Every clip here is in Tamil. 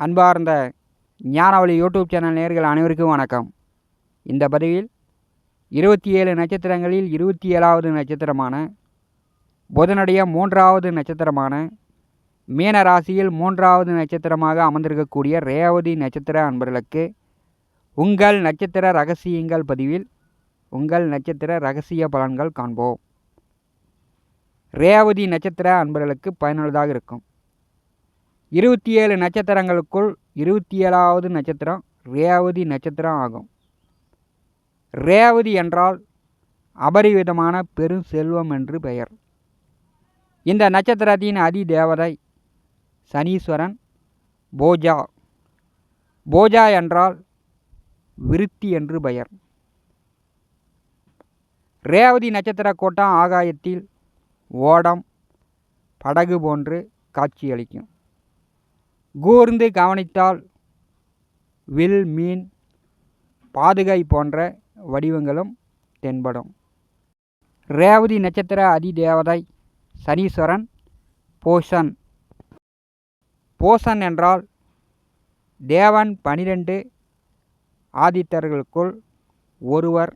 அன்பார்ந்த ஞானவழி யூடியூப் சேனல் நேயர்கள் அனைவருக்கும் வணக்கம். இந்த பதிவில் 27 நட்சத்திரங்களில் 27வது நட்சத்திரமான புதனுடைய 3வது நட்சத்திரமான மீன ராசியில் 3வது நட்சத்திரமாக அமர்ந்திருக்கக்கூடிய ரேவதி நட்சத்திர அன்பர்களுக்கு உங்கள் நட்சத்திர ரகசியங்கள் பதிவில் உங்கள் நட்சத்திர ரகசிய பலன்கள் காண்போம். ரேவதி நட்சத்திர அன்பர்களுக்கு பயனுள்ளதாக இருக்கும். 27 நட்சத்திரங்களுக்குள் 27வது நட்சத்திரம் ரேவதி நட்சத்திரம் ஆகும். ரேவதி என்றால் அபரிவிதமான பெரும் செல்வம் என்று பெயர். இந்த நட்சத்திரத்தின் அதி தேவதை சனீஸ்வரன். போஜா என்றால் விருத்தி என்று பெயர். ரேவதி நட்சத்திர கோட்டம் ஆகாயத்தில் ஓடம் படகு போன்று காட்சியளிக்கும். கூர்ந்து கவனித்தால் வில், மீன், பாதுகை போன்ற வடிவங்களும் தென்படும். ரேவதி நட்சத்திர அதிதேவதை சனீஸ்வரன். போஷன் என்றால் தேவன் 12 ஆதித்தர்களுக்குள் ஒருவர்.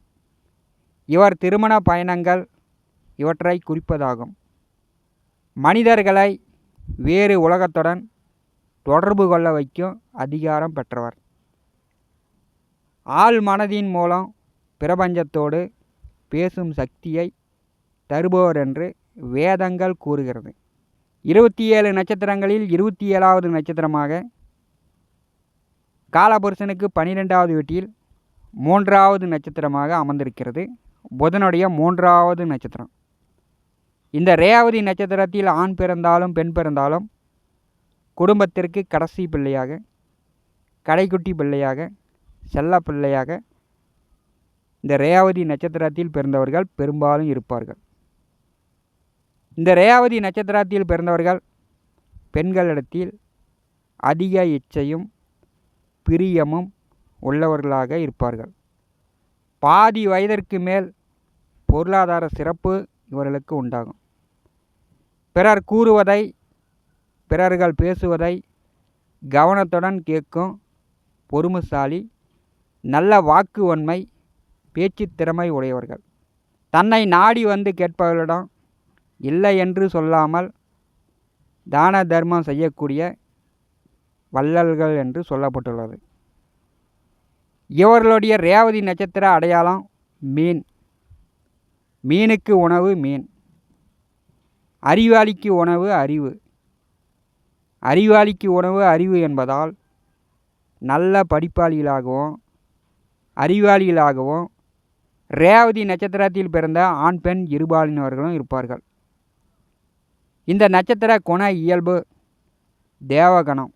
இவர் திருமண பயணங்கள் இவற்றை குறிப்பதாகும். மனிதர்களை வேறு உலகத்துடன் தொடர்பு கொள்ள வைக்கும் அதிகாரம் பெற்றவர். ஆள் மனதின் மூலம் பிரபஞ்சத்தோடு பேசும் சக்தியை தருபவர் என்று வேதங்கள் கூறுகிறது. 27 நட்சத்திரங்களில் 27வது நட்சத்திரமாக காலபுருஷனுக்கு 12வது வீட்டில் 3வது நட்சத்திரமாக அமர்ந்திருக்கிறது. புதனுடைய 3வது நட்சத்திரம். இந்த ரேவதி நட்சத்திரத்தில் ஆண் பிறந்தாலும் பெண் பிறந்தாலும் குடும்பத்திற்கு கடைசி பிள்ளையாக, கடைக்குட்டி பிள்ளையாக, செல்ல பிள்ளையாக இந்த ரேவதி நட்சத்திரத்தில் பிறந்தவர்கள் பெரும்பாலும் இருப்பார்கள். இந்த ரேவதி நட்சத்திரத்தில் பிறந்தவர்கள் பெண்களிடத்தில் அதிக இச்சையும் பிரியமும் உள்ளவர்களாக இருப்பார்கள். பாதி வயதிற்கு மேல் பொருளாதார சிறப்பு இவர்களுக்கு உண்டாகும். பிறர் கூறுவதை, பிறர்கள் பேசுவதை கவனத்துடன் கேட்கும் பொறுமைசாலி, நல்ல வாக்கு வன்மை, பேச்சு திறமை உடையவர்கள். தன்னை நாடி வந்து கேட்பவர்களிடம் இல்லை என்று சொல்லாமல் தான தர்மம் செய்யக்கூடிய வள்ளல்கள் என்று சொல்லப்பட்டுள்ளது. இவர்களுடைய ரேவதி நட்சத்திர அடையாளம் மீன். மீனுக்கு உணவு மீன். அறிவாளிக்கு உணவு அறிவு. அறிவாளிக்கு உணவு அறிவு என்பதால் நல்ல படிப்பாளிகளாகவும் அறிவாளிகளாகவும் ரேவதி நட்சத்திரத்தில் பிறந்த ஆண் பெண் இருபாலினர்களும் இருப்பார்கள். இந்த நட்சத்திர குண இயல்பு தேவகணம்.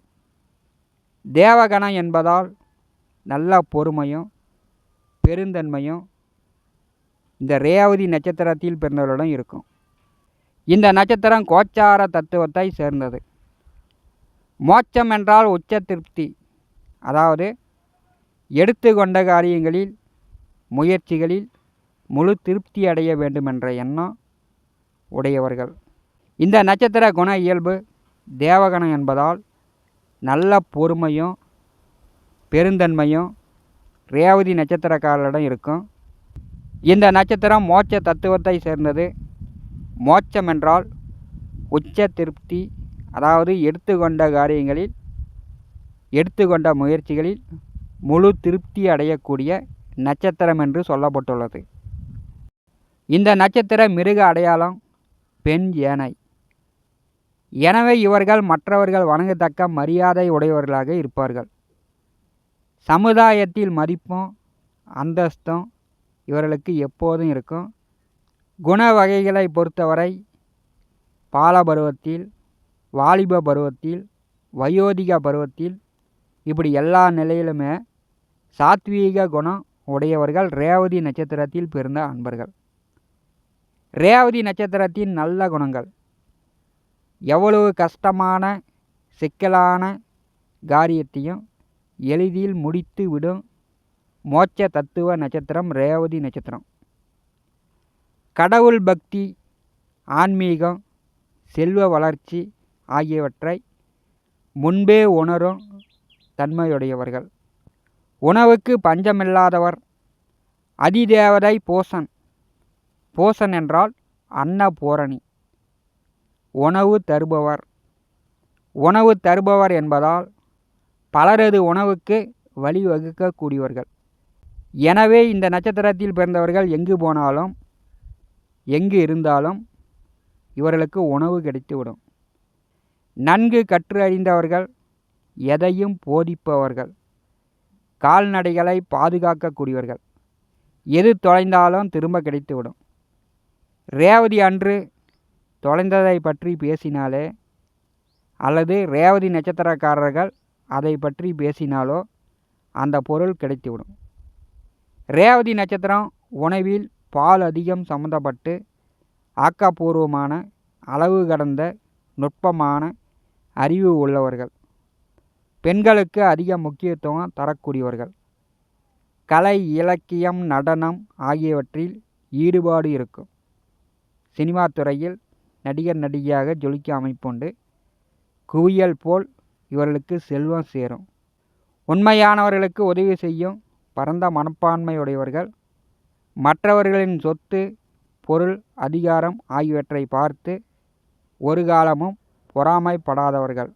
தேவகணம் என்பதால் நல்ல பொறுமையும் பெருந்தன்மையும் இந்த ரேவதி நட்சத்திரத்தில் பிறந்தவர்களிடம் இருக்கும். இந்த நட்சத்திரம் கோச்சார தத்துவத்தை சேர்ந்தது. மோட்சம் என்றால் உச்ச திருப்தி, அதாவது எடுத்துக்கொண்ட காரியங்களில் முயற்சிகளில் முழு திருப்தி அடைய வேண்டுமென்ற எண்ணம் உடையவர்கள். இந்த நட்சத்திர குண இயல்பு தேவகணம் என்பதால் நல்ல பொறுமையும் பெருந்தன்மையும் ரேவதி நட்சத்திரக்காரர்களிடம் இருக்கும். இந்த நட்சத்திரம் மோட்ச தத்துவத்தை சேர்ந்தது. மோட்சம் என்றால் உச்ச திருப்தி, அதாவது எடுத்துக்கொண்ட காரியங்களில் எடுத்துக்கொண்ட முயற்சிகளில் முழு திருப்தி அடையக்கூடிய நட்சத்திரம் என்று சொல்லப்பட்டுள்ளது. இந்த நட்சத்திர மிருக அடையாளம் பெண் யானை. எனவே இவர்கள் மற்றவர்கள் வணங்கத்தக்க மரியாதை உடையவர்களாக இருப்பார்கள். சமுதாயத்தில் மதிப்பும் அந்தஸ்தும் இவர்களுக்கு எப்போதும் இருக்கும். குண வகைகளை பொறுத்தவரை பாலபருவத்தில், வாலிப பருவத்தில், வயோதிக பருவத்தில், இப்படி எல்லா நிலையிலுமே சாத்வீக குணம் உடையவர்கள் ரேவதி நட்சத்திரத்தில் பிறந்த அன்பர்கள். ரேவதி நட்சத்திரத்தின் நல்ல குணங்கள். எவ்வளவு கஷ்டமான சிக்கலான காரியத்தையும் எளிதில் முடித்து விடும் மோட்ச தத்துவ நட்சத்திரம் ரேவதி நட்சத்திரம். கடவுள் பக்தி, ஆன்மீகம், செல்வ வளர்ச்சி ஆகியவற்றை முன்பே உணரும் தன்மையுடையவர்கள். உணவுக்கு பஞ்சமில்லாதவர். அதிதேவதை போசன். போசன் என்றால் அன்னபூரணி, உணவு தருபவர். உணவு தருபவர் என்பதால் பலரது உணவுக்கு வழிவகுக்கக்கூடியவர்கள். எனவே இந்த நட்சத்திரத்தில் பிறந்தவர்கள் எங்கு போனாலும் எங்கு இருந்தாலும் இவர்களுக்கு உணவு கிடைத்துவிடும். நன்கு கற்று அறிந்தவர்கள், எதையும் போதிப்பவர்கள், கால்நடைகளை பாதுகாக்கக்கூடியவர்கள். எது தொலைந்தாலும் திரும்ப கிடைத்துவிடும். ரேவதி அன்று தொலைந்ததை பற்றி பேசினாலே அல்லது ரேவதி நட்சத்திரக்காரர்கள் அதை பற்றி பேசினாலோ அந்த பொருள் கிடைத்துவிடும். ரேவதி நட்சத்திரம் உணவில் பால் அதிகம் சம்பந்தப்பட்டு ஆக்கப்பூர்வமான, அளவு கடந்த நுட்பமான அறிவு உள்ளவர்கள். பெண்களுக்கு அதிக முக்கியத்துவம் தரக்கூடியவர்கள். கலை, இலக்கியம், நடனம் ஆகியவற்றில் ஈடுபாடு இருக்கும். சினிமா துறையில் நடிகர் நடிகையாக ஜொலிக்க அமைப்புண்டு. குவியல் போல் இவர்களுக்கு செல்வம் சேரும். உண்மையானவர்களுக்கு உதவி செய்யும் பரந்த மனப்பான்மையுடையவர்கள். மற்றவர்களின் சொத்து, பொருள், அதிகாரம் ஆகியவற்றை பார்த்து ஒரு காலமும் பொறாமைப்படாதவர்கள்.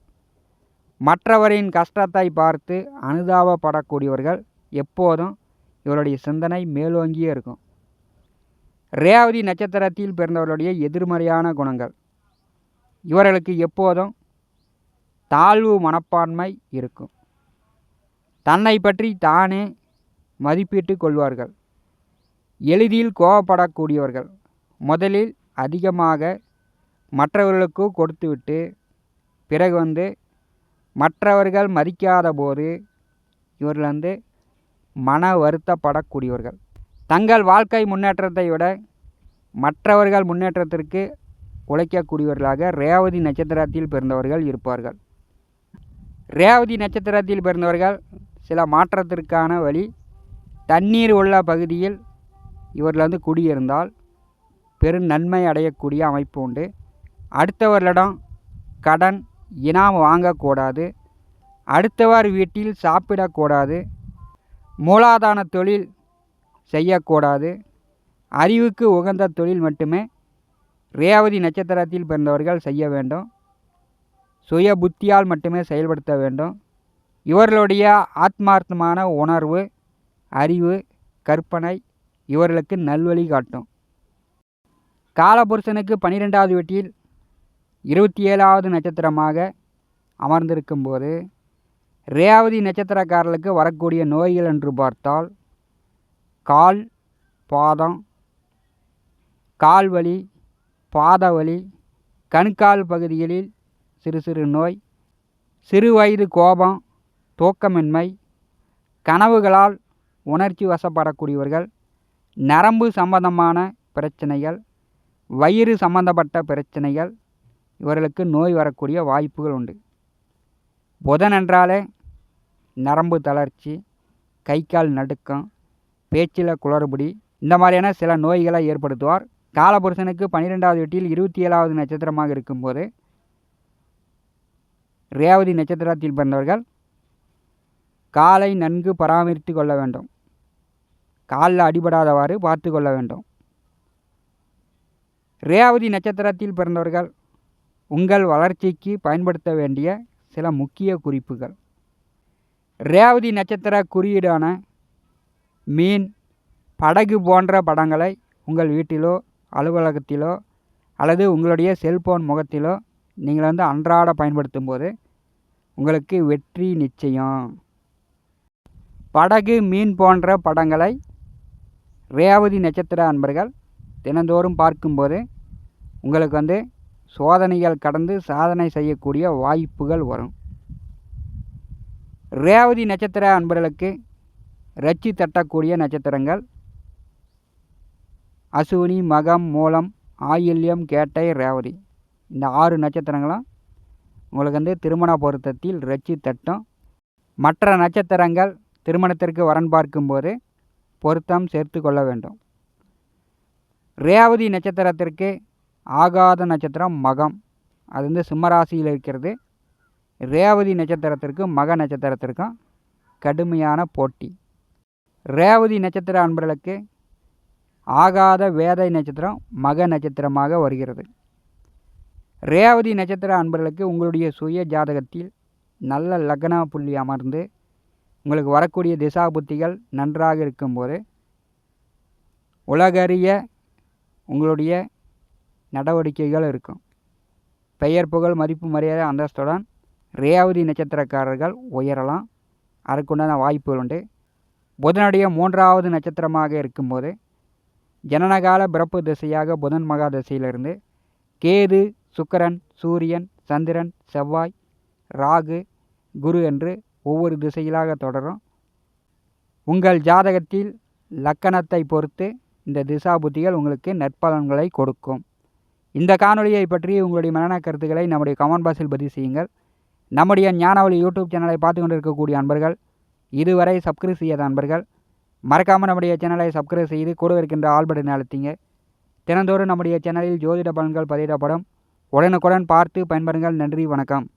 மற்றவரின் கஷ்டத்தை பார்த்து அனுதாபப்படக்கூடியவர்கள். எப்போதும் இவருடைய சிந்தனை மேலோங்கியே இருக்கும். ரேவதி நட்சத்திரத்தில் பிறந்தவர்களுடைய எதிர்மறையான குணங்கள். இவர்களுக்கு எப்போதும் தாழ்வு மனப்பான்மை இருக்கும். தன்னை பற்றி தானே மதிப்பிட்டு கொள்வார்கள். எளிதில் கோபப்படக்கூடியவர்கள். முதலில் அதிகமாக மற்றவர்களுக்கு கொடுத்துவிட்டு பிறகு மற்றவர்கள் மதிக்காத போது இவர்கள் மன வருத்தப்படக்கூடியவர்கள். தங்கள் வாழ்க்கை முன்னேற்றத்தை விட மற்றவர்கள் முன்னேற்றத்திற்கு உழைக்கக்கூடியவர்களாக ரேவதி நட்சத்திரத்தில் பிறந்தவர்கள் இருப்பார்கள். ரேவதி நட்சத்திரத்தில் பிறந்தவர்கள் சில மாற்றத்திற்கான வழி. தண்ணீர் உள்ள பகுதியில் இவர்கள் குடியிருந்தால் பெரும் நன்மை அடையக்கூடிய அமைப்பு உண்டு. அடுத்தவர்களிடம் கடன், இனாம் வாங்கக்கூடாது. அடுத்தவர் வீட்டில் சாப்பிடக்கூடாது. மூலாதான தொழில் செய்யக்கூடாது. அறிவுக்கு உகந்த தொழில் மட்டுமே ரேவதி நட்சத்திரத்தில் பிறந்தவர்கள் செய்ய வேண்டும். சுய புத்தியால் மட்டுமே செயல்படுத்த வேண்டும். இவர்களுடைய ஆத்மார்த்தமான உணர்வு, அறிவு, கற்பனை இவர்களுக்கு நல்வழி காட்டும். காலபுருஷனுக்கு 12வது வீட்டில் 27வது நட்சத்திரமாக அமர்ந்திருக்கும் போது ரேவதி நட்சத்திரக்காரர்களுக்கு வரக்கூடிய நோய்கள் என்று பார்த்தால் கால், பாதம், கால்வலி, பாதவலி, கணுக்கால் பகுதிகளில் சிறு சிறு நோய், சிறு வயது கோபம், தூக்கமின்மை, கனவுகளால் உணர்ச்சி வசப்படக்கூடியவர்கள், நரம்பு சம்பந்தமான பிரச்சனைகள், வயிறு சம்பந்தப்பட்ட பிரச்சனைகள் இவர்களுக்கு நோய் வரக்கூடிய வாய்ப்புகள் உண்டு. புதன் என்றாலே நரம்பு தளர்ச்சி, கை கால் நடுக்கம், பேச்சில் குளறுபடி, இந்த மாதிரியான சில நோய்களை ஏற்படுத்துவார். காலபுருஷனுக்கு 12வது வீட்டில் 27வது நட்சத்திரமாக இருக்கும்போது ரேவதி நட்சத்திரத்தில் பிறந்தவர்கள் காலை நன்கு பராமரித்து கொள்ள வேண்டும். காலில் அடிபடாதவாறு பார்த்து கொள்ள வேண்டும். ரேவதி நட்சத்திரத்தில் பிறந்தவர்கள் உங்கள் வளர்ச்சிக்கு பயன்படுத்த வேண்டிய சில முக்கிய குறிப்புகள். ரேவதி நட்சத்திர குறியீடான மீன், படகு போன்ற படங்களை உங்கள் வீட்டிலோ அலுவலகத்திலோ அல்லது உங்களுடைய செல்போன் முகத்திலோ நீங்கள் அன்றாட பயன்படுத்தும் போது உங்களுக்கு வெற்றி நிச்சயம். படகு, மீன் போன்ற படங்களை ரேவதி நட்சத்திர அன்பர்கள் தினந்தோறும் பார்க்கும்போது உங்களுக்கு சோதனைகள் கடந்து சாதனை செய்யக்கூடிய வாய்ப்புகள் வரும். ரேவதி நட்சத்திர அன்பர்களுக்கு ரச்சி தட்டக்கூடிய நட்சத்திரங்கள் அசுவினி, மகம், மூலம், ஆயில்யம், கேட்டை, ரேவதி. இந்த 6 நட்சத்திரங்களும் உங்களுக்கு திருமண பொருத்தத்தில் ரச்சி தட்டும். மற்ற நட்சத்திரங்கள் திருமணத்திற்கு வரன் பார்க்கும்போது பொருத்தம் சேர்த்து கொள்ள வேண்டும். ரேவதி நட்சத்திரத்திற்கு ஆகாத நட்சத்திரம் மகம். அது சிம்மராசியில் இருக்கிறது. ரேவதி நட்சத்திரத்திற்கும் மக நட்சத்திரத்திற்கும் கடுமையான போட்டி. ரேவதி நட்சத்திர அன்பர்களுக்கு ஆகாத வேதை நட்சத்திரம் மக நட்சத்திரமாக வருகிறது. ரேவதி நட்சத்திர அன்பர்களுக்கு உங்களுடைய சுய ஜாதகத்தில் நல்ல லக்ன புள்ளி அமர்ந்து உங்களுக்கு வரக்கூடிய திசா புத்திகள் நன்றாக இருக்கும்போது உலகறிய உங்களுடைய நடவடிக்கைகள் இருக்கும். பெயர் புகழ் மதிப்பு மரியாதை அந்தஸ்துடன் ரேவதி நட்சத்திரக்காரர்கள் உயரலாம். அதுக்குண்டான வாய்ப்புகள் உண்டு. புதனுடைய 3வது நட்சத்திரமாக இருக்கும்போது ஜனனகால பிறப்பு திசையாக புதன் மகா திசையிலிருந்து கேது, சுக்கிரன், சூரியன், சந்திரன், செவ்வாய், ராகு, குரு என்று ஒவ்வொரு திசையிலாக தொடரும். உங்கள் ஜாதகத்தில் லக்கணத்தை பொறுத்து இந்த திசா புத்திகள் உங்களுக்கு நற்பலன்களை கொடுக்கும். இந்த காணொலியை பற்றி உங்களுடைய மனன கருத்துக்களை நம்முடைய கமெண்ட் பாக்ஸில் பதிவு செய்யுங்கள். நம்முடைய ஞானவழி யூடியூப் சேனலை பார்த்து கொண்டிருக்கக்கூடிய அன்பர்கள், இதுவரை சப்ஸ்கிரைப் செய்யாத அன்பர்கள் மறக்காமல் நம்முடைய சேனலை சப்ஸ்கிரைப் செய்து கூட இருக்கின்ற ஆல் பட்டனை அழுத்திங்க. தினந்தோறும் நம்முடைய சேனலில் ஜோதிட பலன்கள் பதிவிடப்படும். உடனுக்குடன் பார்த்து பயன்பெறுங்கள். நன்றி, வணக்கம்.